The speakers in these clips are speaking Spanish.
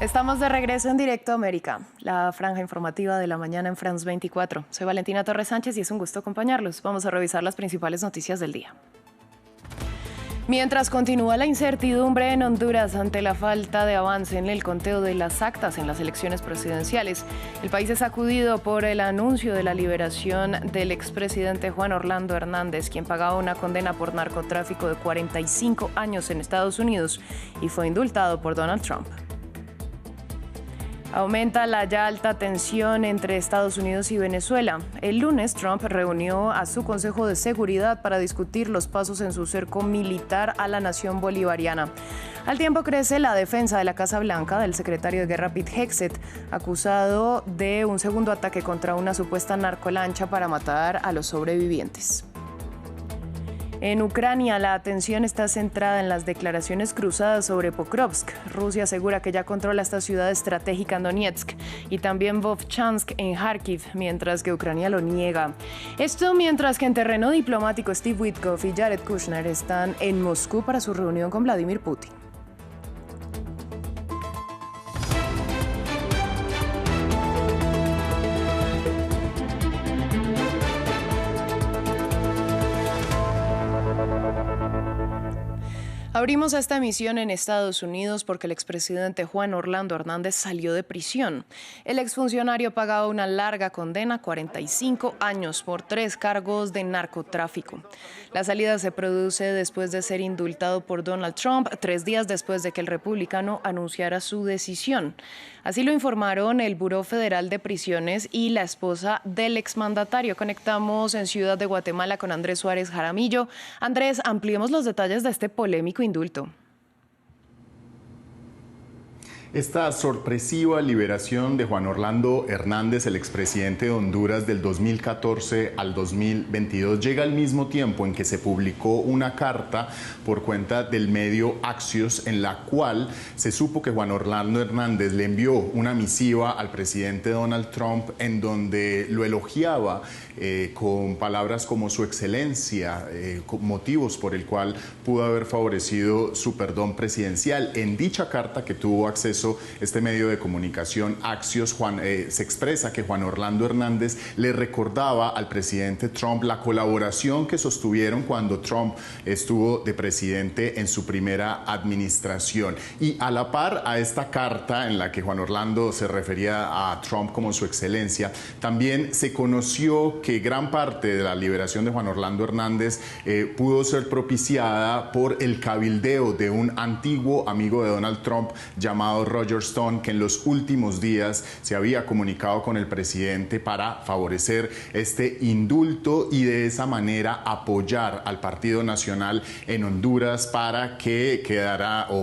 Estamos de regreso en Directo a América, la franja informativa de la mañana en France 24. Soy Valentina Torres Sánchez y es un gusto acompañarlos. Vamos a revisar las principales noticias del día. Mientras continúa la incertidumbre en Honduras ante la falta de avance en el conteo de las actas en las elecciones presidenciales, el país es sacudido por el anuncio de la liberación del expresidente Juan Orlando Hernández, quien pagaba una condena por narcotráfico de 45 años en Estados Unidos y fue indultado por Donald Trump. Aumenta la ya alta tensión entre Estados Unidos y Venezuela. El lunes, Trump reunió a su Consejo de Seguridad para discutir los pasos en su cerco militar a la nación bolivariana. Al tiempo crece la defensa de la Casa Blanca del secretario de Guerra Pete Hegseth, acusado de un segundo ataque contra una supuesta narcolancha para matar a los sobrevivientes. En Ucrania, la atención está centrada en las declaraciones cruzadas sobre Pokrovsk. Rusia asegura que ya controla esta ciudad estratégica en Donetsk y también Vovchansk en Kharkiv, mientras que Ucrania lo niega. Esto mientras que en terreno diplomático Steve Witkoff y Jared Kushner están en Moscú para su reunión con Vladimir Putin. Abrimos esta emisión en Estados Unidos porque el expresidente Juan Orlando Hernández salió de prisión. El exfuncionario pagaba una larga condena, 45 años, por 3 cargos de narcotráfico. La salida se produce después de ser indultado por Donald Trump, 3 días después de que el republicano anunciara su decisión. Así lo informaron el Buró Federal de Prisiones y la esposa del exmandatario. Conectamos en Ciudad de Guatemala con Andrés Suárez Jaramillo. Andrés, ampliemos los detalles de este polémico indulto. Esta sorpresiva liberación de Juan Orlando Hernández, el expresidente de Honduras del 2014 al 2022, llega al mismo tiempo en que se publicó una carta por cuenta del medio Axios en la cual se supo que Juan Orlando Hernández le envió una misiva al presidente Donald Trump en donde lo elogiaba con palabras como su excelencia, con motivos por el cual pudo haber favorecido su perdón presidencial. En dicha carta que tuvo acceso este medio de comunicación Axios, se expresa que Juan Orlando Hernández le recordaba al presidente Trump la colaboración que sostuvieron cuando Trump estuvo de presidente en su primera administración. Y a la par a esta carta en la que Juan Orlando se refería a Trump como su excelencia, también se conoció que gran parte de la liberación de Juan Orlando Hernández pudo ser propiciada por el cabildeo de un antiguo amigo de Donald Trump llamado Roger Stone, que en los últimos días se había comunicado con el presidente para favorecer este indulto y de esa manera apoyar al Partido Nacional en Honduras para que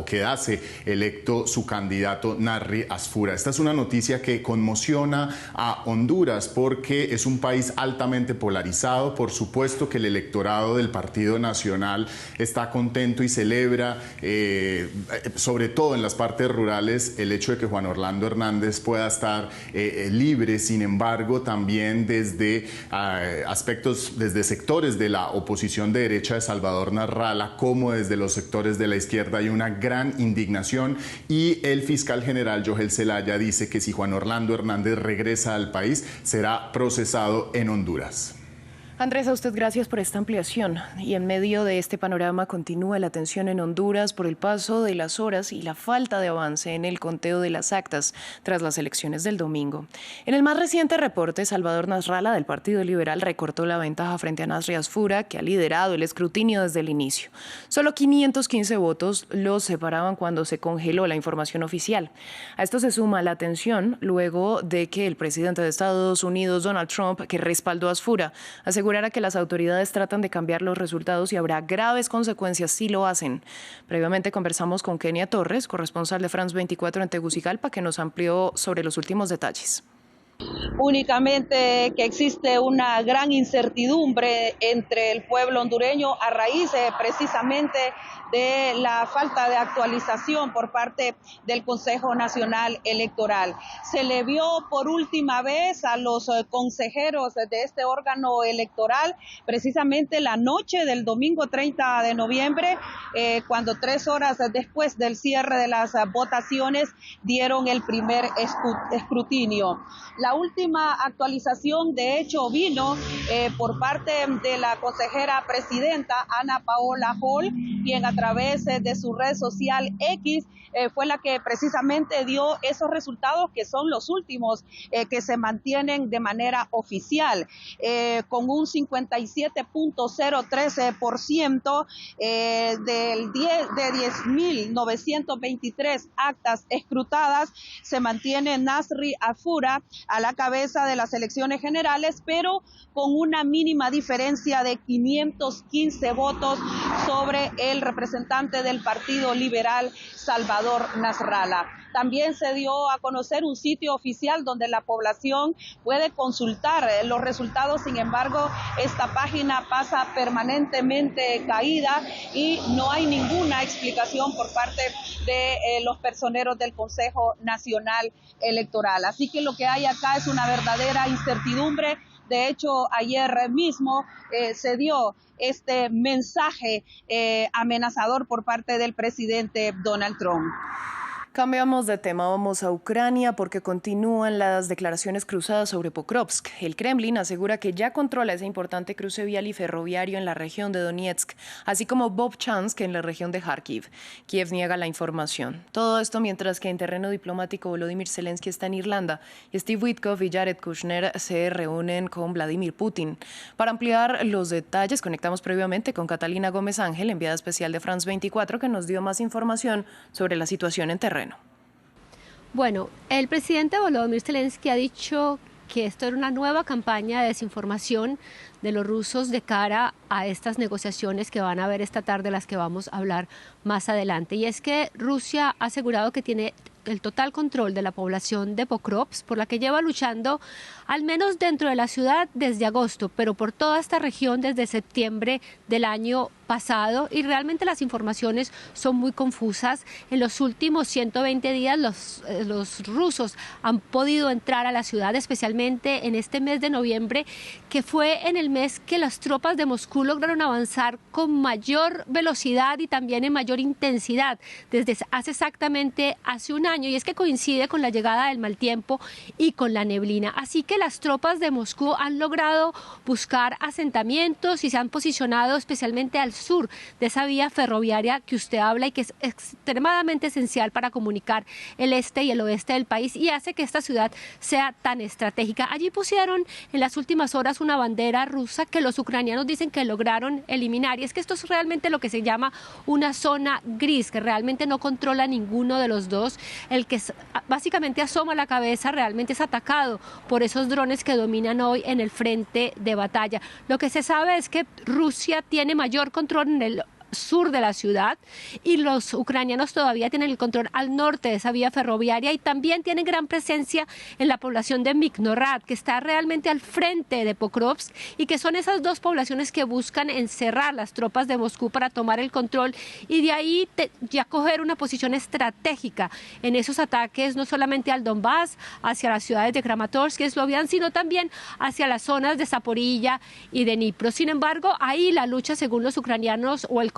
quedase electo su candidato Narri Asfura. Esta es una noticia que conmociona a Honduras porque es un país altamente polarizado. Por supuesto que el electorado del Partido Nacional está contento y celebra, sobre todo en las partes rurales, el hecho de que Juan Orlando Hernández pueda estar libre. Sin embargo, también desde desde sectores de la oposición de derecha de Salvador Narrala, como desde los sectores de la izquierda, hay una gran indignación y el fiscal general Joel Zelaya dice que si Juan Orlando Hernández regresa al país, será procesado en Honduras. Andrés, a usted gracias por esta ampliación. Y en medio de este panorama continúa la tensión en Honduras por el paso de las horas y la falta de avance en el conteo de las actas tras las elecciones del domingo. En el más reciente reporte, Salvador Nasralla del Partido Liberal recortó la ventaja frente a Narri Asfura, que ha liderado el escrutinio desde el inicio. Solo 515 votos los separaban cuando se congeló la información oficial. A esto se suma la tensión luego de que el presidente de Estados Unidos, Donald Trump, que respaldó a Asfura, asegurara que las autoridades tratan de cambiar los resultados y habrá graves consecuencias si lo hacen. Previamente conversamos con Kenia Torres, corresponsal de France 24 en Tegucigalpa, que nos amplió sobre los últimos detalles. Únicamente que existe una gran incertidumbre entre el pueblo hondureño a raíz precisamente de la falta de actualización por parte del Consejo Nacional Electoral. Se le vio por última vez a los consejeros de este órgano electoral precisamente la noche del domingo 30 de noviembre, cuando 3 horas después del cierre de las votaciones dieron el primer escrutinio. La última actualización, de hecho, vino por parte de la consejera presidenta Ana Paola Hall, quien a través de su red social X fue la que precisamente dio esos resultados que son los últimos que se mantienen de manera oficial, con un 57.03% de 10.923 actas escrutadas. Se mantiene Nasri Afura a la cabeza de las elecciones generales, pero con una mínima diferencia de 515 votos sobre el representante del Partido Liberal, Salvador Nasralla. También se dio a conocer un sitio oficial donde la población puede consultar los resultados. Sin embargo, esta página pasa permanentemente caída y no hay ninguna explicación por parte de los personeros del Consejo Nacional Electoral. Así que lo que hay acá es una verdadera incertidumbre. De hecho, ayer mismo se dio este mensaje amenazador por parte del presidente Donald Trump. Cambiamos de tema, vamos a Ucrania porque continúan las declaraciones cruzadas sobre Pokrovsk. El Kremlin asegura que ya controla ese importante cruce vial y ferroviario en la región de Donetsk, así como Vovchansk en la región de Kharkiv. Kiev niega la información. Todo esto mientras que en terreno diplomático Volodymyr Zelensky está en Irlanda y Steve Witkoff y Jared Kushner se reúnen con Vladimir Putin. Para ampliar los detalles, conectamos previamente con Catalina Gómez Ángel, enviada especial de France 24, que nos dio más información sobre la situación en terreno. Bueno, el presidente Volodymyr Zelensky ha dicho que esto era una nueva campaña de desinformación de los rusos de cara a estas negociaciones que van a haber esta tarde, las que vamos a hablar más adelante. Y es que Rusia ha asegurado que tiene el total control de la población de Pokrovsk, por la que lleva luchando al menos dentro de la ciudad desde agosto, pero por toda esta región desde septiembre del año pasado, y realmente las informaciones son muy confusas. En los últimos 120 días los rusos han podido entrar a la ciudad, especialmente en este mes de noviembre, que fue en el mes que las tropas de Moscú lograron avanzar con mayor velocidad y también en mayor intensidad desde hace un año, y es que coincide con la llegada del mal tiempo y con la neblina. Así que las tropas de Moscú han logrado buscar asentamientos y se han posicionado especialmente al sur de esa vía ferroviaria que usted habla y que es extremadamente esencial para comunicar el este y el oeste del país y hace que esta ciudad sea tan estratégica. Allí pusieron en las últimas horas una bandera rusa que los ucranianos dicen que lograron eliminar, y es que esto es realmente lo que se llama una zona gris, que realmente no controla ninguno de los dos. El que básicamente asoma la cabeza realmente es atacado por esos drones que dominan hoy en el frente de batalla. Lo que se sabe es que Rusia tiene mayor control en el sur de la ciudad y los ucranianos todavía tienen el control al norte de esa vía ferroviaria y también tienen gran presencia en la población de Miknorad, que está realmente al frente de Pokrovsk, y que son esas dos poblaciones que buscan encerrar las tropas de Moscú para tomar el control y de ahí ya coger una posición estratégica en esos ataques, no solamente al Donbass, hacia las ciudades de Kramatorsk y Sloviansk, sino también hacia las zonas de Zaporilla y de Dnipro. Sin embargo, ahí la lucha, según los ucranianos o el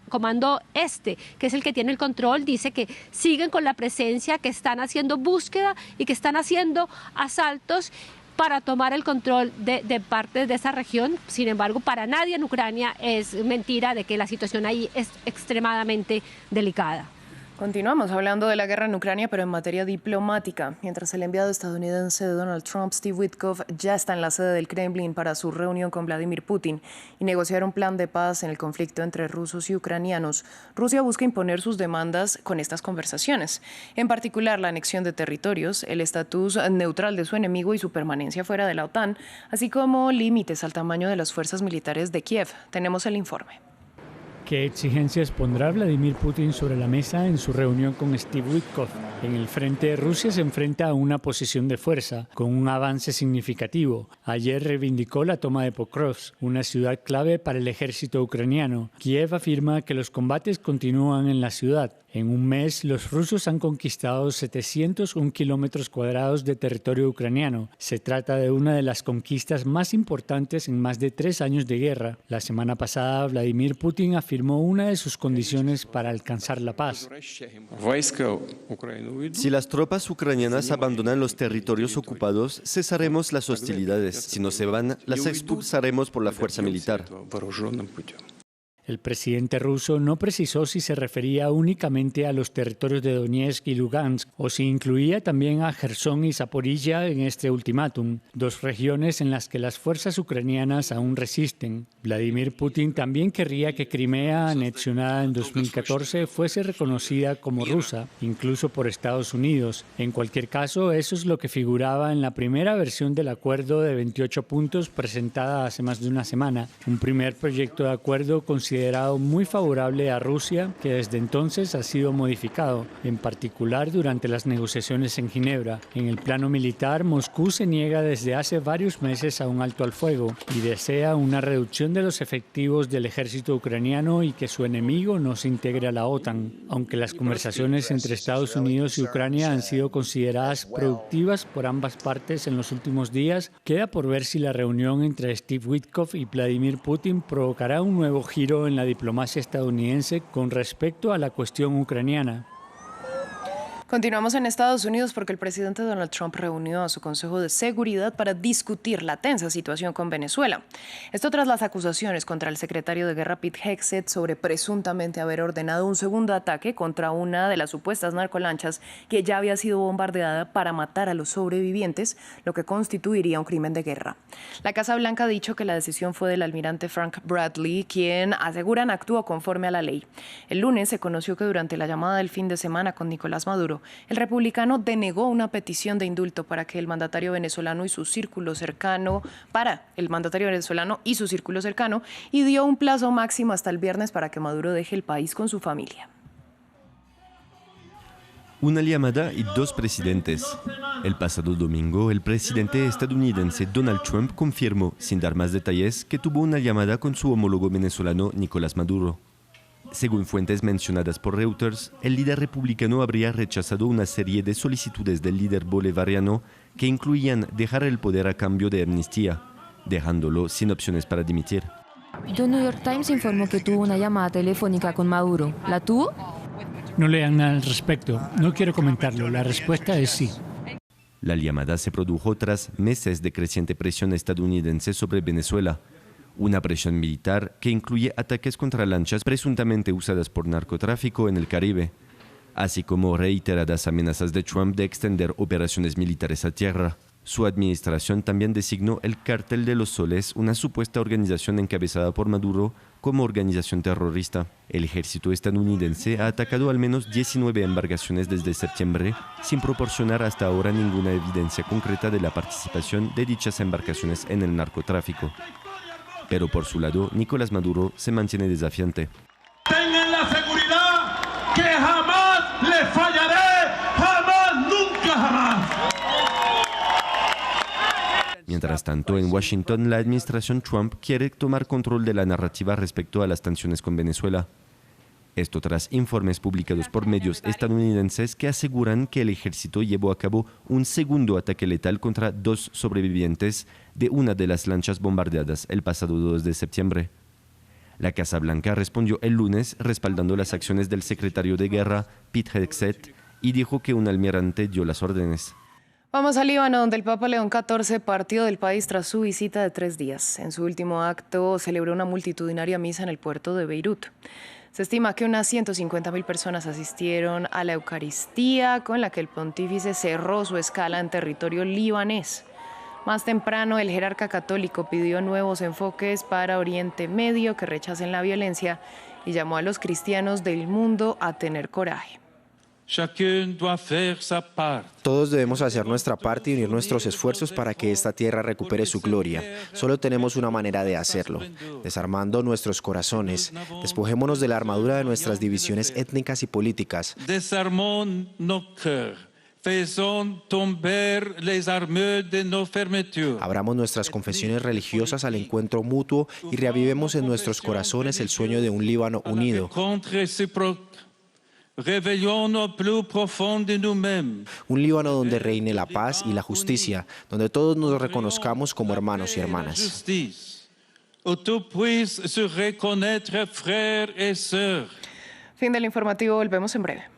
comando este, que es el que tiene el control, dice que siguen con la presencia, que están haciendo búsqueda y que están haciendo asaltos para tomar el control de partes de esa región. Sin embargo, para nadie en Ucrania es mentira de que la situación ahí es extremadamente delicada. Continuamos hablando de la guerra en Ucrania, pero en materia diplomática. Mientras el enviado estadounidense de Donald Trump, Steve Witkoff, ya está en la sede del Kremlin para su reunión con Vladimir Putin y negociar un plan de paz en el conflicto entre rusos y ucranianos, Rusia busca imponer sus demandas con estas conversaciones. En particular, la anexión de territorios, el estatus neutral de su enemigo y su permanencia fuera de la OTAN, así como límites al tamaño de las fuerzas militares de Kiev. Tenemos el informe. ¿Qué exigencias pondrá Vladimir Putin sobre la mesa en su reunión con Steve Witkoff? En el frente, Rusia se enfrenta a una posición de fuerza, con un avance significativo. Ayer reivindicó la toma de Pokrovsk, una ciudad clave para el ejército ucraniano. Kiev afirma que los combates continúan en la ciudad. En un mes, los rusos han conquistado 701 kilómetros cuadrados de territorio ucraniano. Se trata de una de las conquistas más importantes en más de 3 años de guerra. La semana pasada, Vladimir Putin afirmó una de sus condiciones para alcanzar la paz. Si las tropas ucranianas abandonan los territorios ocupados, cesaremos las hostilidades. Si no se van, las expulsaremos por la fuerza militar. El presidente ruso no precisó si se refería únicamente a los territorios de Donetsk y Lugansk o si incluía también a Jersón y Zaporilla en este ultimátum, 2 regiones en las que las fuerzas ucranianas aún resisten. Vladimir Putin también querría que Crimea, anexionada en 2014, fuese reconocida como rusa, incluso por Estados Unidos. En cualquier caso, eso es lo que figuraba en la primera versión del acuerdo de 28 puntos presentada hace más de una semana, un primer proyecto de acuerdo considerado muy favorable a Rusia, que desde entonces ha sido modificado, en particular durante las negociaciones en Ginebra. En el plano militar, Moscú se niega desde hace varios meses a un alto al fuego y desea una reducción de los efectivos del ejército ucraniano y que su enemigo no se integre a la OTAN. Aunque las conversaciones entre Estados Unidos y Ucrania han sido consideradas productivas por ambas partes en los últimos días, queda por ver si la reunión entre Steve Witkoff y Vladimir Putin provocará un nuevo giro en la diplomacia estadounidense con respecto a la cuestión ucraniana. Continuamos en Estados Unidos porque el presidente Donald Trump reunió a su Consejo de Seguridad para discutir la tensa situación con Venezuela. Esto tras las acusaciones contra el secretario de Guerra Pete Hegseth sobre presuntamente haber ordenado un segundo ataque contra una de las supuestas narcolanchas que ya había sido bombardeada para matar a los sobrevivientes, lo que constituiría un crimen de guerra. La Casa Blanca ha dicho que la decisión fue del almirante Frank Bradley, quien aseguran actuó conforme a la ley. El lunes se conoció que durante la llamada del fin de semana con Nicolás Maduro, el republicano denegó una petición de indulto para el mandatario venezolano y su círculo cercano, y dio un plazo máximo hasta el viernes para que Maduro deje el país con su familia. Una llamada y 2 presidentes. El pasado domingo, el presidente estadounidense Donald Trump confirmó, sin dar más detalles, que tuvo una llamada con su homólogo venezolano Nicolás Maduro. Según fuentes mencionadas por Reuters, el líder republicano habría rechazado una serie de solicitudes del líder bolivariano que incluían dejar el poder a cambio de amnistía, dejándolo sin opciones para dimitir. The New York Times informó que tuvo una llamada telefónica con Maduro. ¿La tuvo? No lean nada al respecto. No quiero comentarlo. La respuesta es sí. La llamada se produjo tras meses de creciente presión estadounidense sobre Venezuela. Una presión militar que incluye ataques contra lanchas presuntamente usadas por narcotráfico en el Caribe, así como reiteradas amenazas de Trump de extender operaciones militares a tierra. Su administración también designó el Cártel de los Soles, una supuesta organización encabezada por Maduro, como organización terrorista. El ejército estadounidense ha atacado al menos 19 embarcaciones desde septiembre, sin proporcionar hasta ahora ninguna evidencia concreta de la participación de dichas embarcaciones en el narcotráfico. Pero por su lado, Nicolás Maduro se mantiene desafiante. Tengan la seguridad que jamás les fallaré, jamás, nunca jamás. Mientras tanto, en Washington, la administración Trump quiere tomar control de la narrativa respecto a las tensiones con Venezuela. Esto tras informes publicados por medios estadounidenses que aseguran que el ejército llevó a cabo un segundo ataque letal contra 2 sobrevivientes de una de las lanchas bombardeadas el pasado 2 de septiembre. La Casa Blanca respondió el lunes respaldando las acciones del secretario de Guerra, Pete Hegseth, y dijo que un almirante dio las órdenes. Vamos al Líbano, donde el Papa León XIV partió del país tras su visita de 3 días. En su último acto celebró una multitudinaria misa en el puerto de Beirut. Se estima que unas 150.000 personas asistieron a la Eucaristía, con la que el pontífice cerró su escala en territorio libanés. Más temprano, el jerarca católico pidió nuevos enfoques para Oriente Medio que rechacen la violencia y llamó a los cristianos del mundo a tener coraje. Chacun doit faire sa part. Todos debemos hacer nuestra parte y unir nuestros esfuerzos para que esta tierra recupere su gloria. Solo tenemos una manera de hacerlo, desarmando nuestros corazones. Despojémonos de la armadura de nuestras divisiones étnicas y políticas. Desarmons nos cœurs. Faisons tomber les armes de nos fermetures. Abramos nuestras confesiones religiosas al encuentro mutuo y reavivemos en nuestros corazones el sueño de un Líbano unido. Un Líbano donde reine la paz y la justicia, donde todos nos reconozcamos como hermanos y hermanas. Fin del informativo, volvemos en breve.